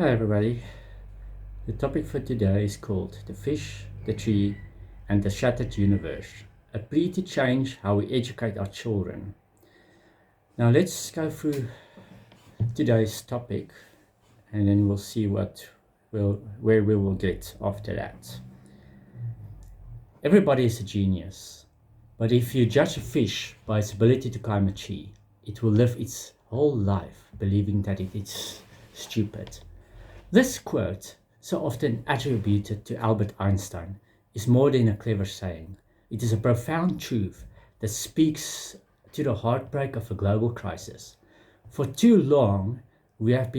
Hi everybody. The topic for today is called The Fish, the Tree and the Shattered Universe, a plea to change how we educate our children. Now let's go through today's topic and then we'll see where we will get after that. Everybody is a genius, but if you judge a fish by its ability to climb a tree, it will live its whole life believing that it is stupid. This quote, so often attributed to Albert Einstein, is more than a clever saying. It is a profound truth that speaks to the heartbreak of a global crisis. For too long, we have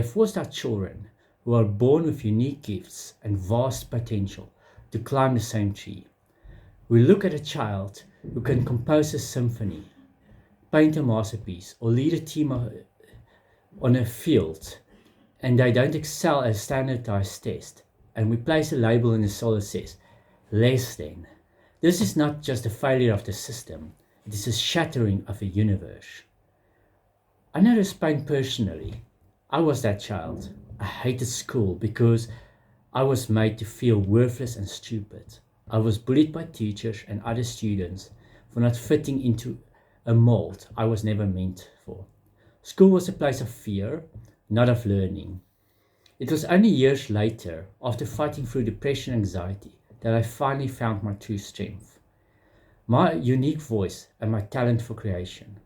forced our children, who are born with unique gifts and vast potential, to climb the same tree. We look at a child who can compose a symphony, paint a masterpiece, or lead a team on a field, and they don't excel at a standardized test, and we place a label in the soul that says, less than. This is not just a failure of the system, it is a shattering of a universe. I know this pain personally. I was that child. I hated school because I was made to feel worthless and stupid. I was bullied by teachers and other students for not fitting into a mold I was never meant for. School was a place of fear, not of learning. It was only years later, after fighting through depression and anxiety, that I finally found my true strength, my unique voice and my talent for creation.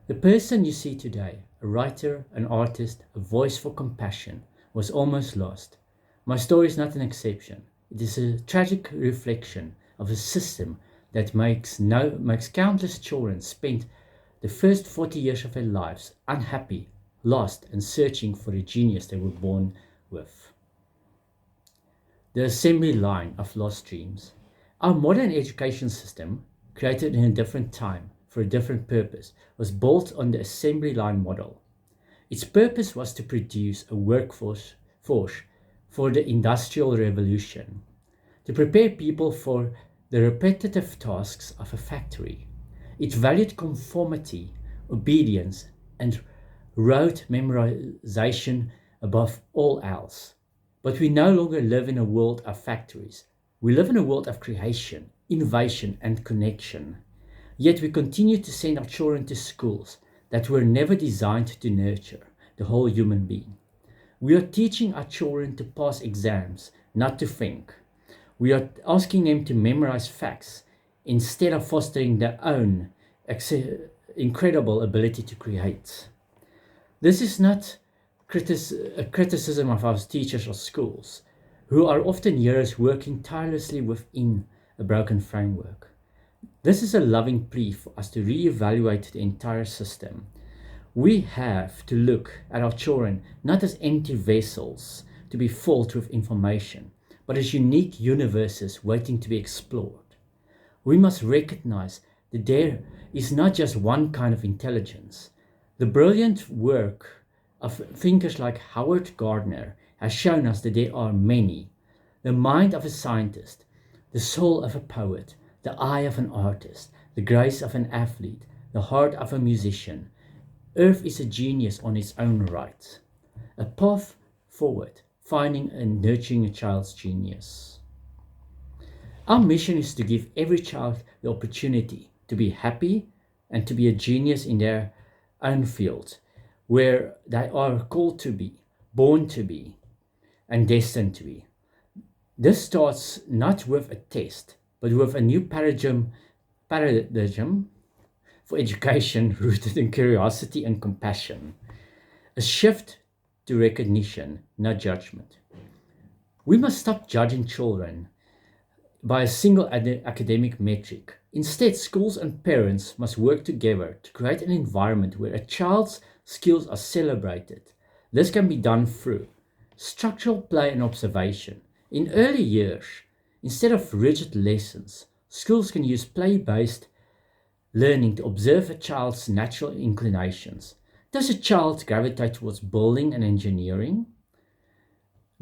The person you see today, a writer, an artist, a voice for compassion, was almost lost. My story is not an exception. It is a tragic reflection of a system that makes countless children spend the first 40 years of their lives unhappy, lost, and searching for the genius they were born with. The assembly line of lost dreams. Our modern education system, created in a different time for a different purpose, was built on the assembly line model. Its purpose was to produce a workforce for the Industrial Revolution, to prepare people for the repetitive tasks of a factory. It valued conformity, obedience, and rote memorization above all else. But we no longer live in a world of factories. We live in a world of creation, innovation, and connection. Yet we continue to send our children to schools that were never designed to nurture the whole human being. We are teaching our children to pass exams, not to think. We are asking them to memorize facts instead of fostering their own incredible ability to create. This is not a criticism of our teachers or schools, who are often years working tirelessly within a broken framework. This is a loving plea for us to reevaluate the entire system. We have to look at our children not as empty vessels to be filled with information, but as unique universes waiting to be explored. We must recognize that there is not just one kind of intelligence. The brilliant work of thinkers like Howard Gardner has shown us that there are many. The mind of a scientist, the soul of a poet, the eye of an artist, the grace of an athlete, the heart of a musician. Earth is a genius on its own right. A path forward, finding and nurturing a child's genius. Our mission is to give every child the opportunity to be happy and to be a genius in their own field, where they are called to be, born to be, and destined to be. This starts not with a test, but with a new paradigm for education rooted in curiosity and compassion. A shift to recognition, not judgment. We must stop judging children by a single academic metric. Instead, schools and parents must work together to create an environment where a child's skills are celebrated. This can be done through structural play and observation. In early years, instead of rigid lessons, schools can use play-based learning to observe a child's natural inclinations. Does a child gravitate towards building and engineering?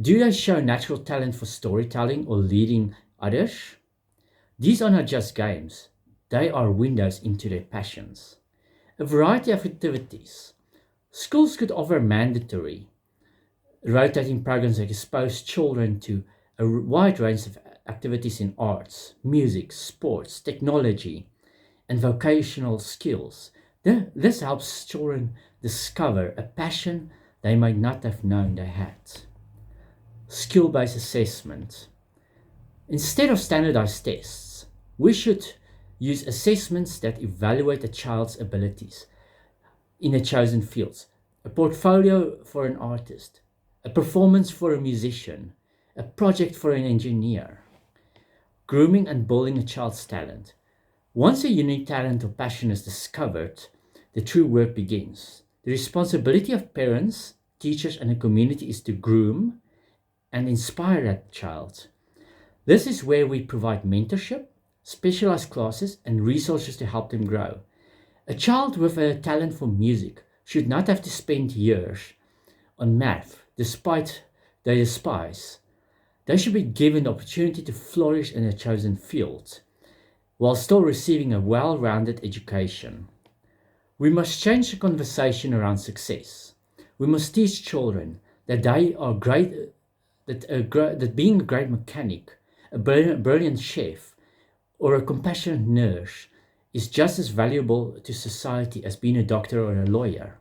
Do they show natural talent for storytelling or leading others? These are not just games, they are windows into their passions. A variety of activities. Schools could offer mandatory Rotating programs expose children to a wide range of activities in arts, music, sports, technology, and vocational skills. This helps children discover a passion they might not have known they had. Skill-based assessment. Instead of standardized tests, we should use assessments that evaluate a child's abilities in a chosen field. A portfolio for an artist, a performance for a musician, a project for an engineer. Grooming and building a child's talent. Once a unique talent or passion is discovered, the true work begins. The responsibility of parents, teachers, and the community is to groom and inspire that child. This is where we provide mentorship, specialized classes, and resources to help them grow. A child with a talent for music should not have to spend years on math, despite they despise. They should be given the opportunity to flourish in a chosen field, while still receiving a well-rounded education. We must change the conversation around success. We must teach children that they are great, that being a great mechanic, a brilliant chef, or a compassionate nurse is just as valuable to society as being a doctor or a lawyer.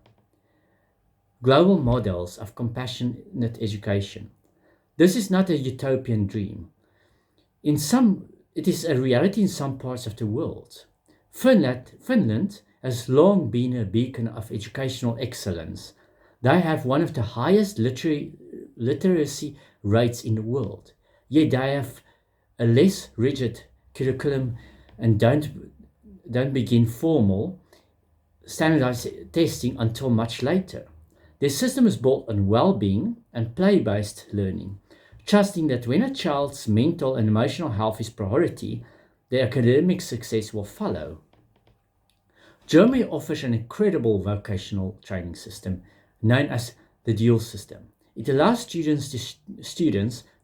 Global models of compassionate education. This is not a utopian dream. It is a reality in some parts of the world. Finland has long been a beacon of educational excellence. They have one of the highest literacy rates in the world, yet they have a less rigid curriculum and don't begin formal standardized testing until much later. Their system is built on well-being and play-based learning, trusting that when a child's mental and emotional health is priority, their academic success will follow. Germany offers an incredible vocational training system known as the dual system. It allows students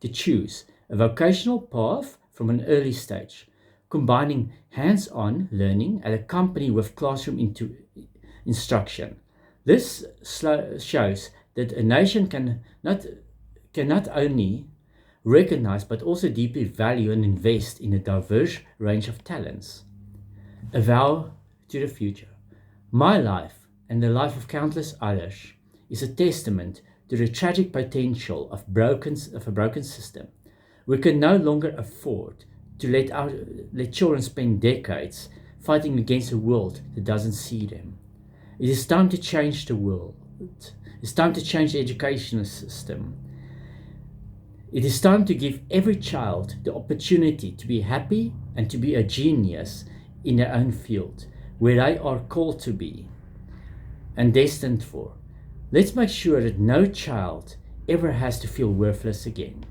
to choose a vocational path from an early stage, combining hands-on learning at a company with classroom instruction. This shows that a nation can not only recognize but also deeply value and invest in a diverse range of talents. A vow to the future. My life and the life of countless others is a testament to the tragic potential of a broken system. We can no longer afford to let children spend decades fighting against a world that doesn't see them. It is time to change the world. It's time to change the educational system. It is time to give every child the opportunity to be happy and to be a genius in their own field, where they are called to be and destined for. Let's make sure that no child ever has to feel worthless again.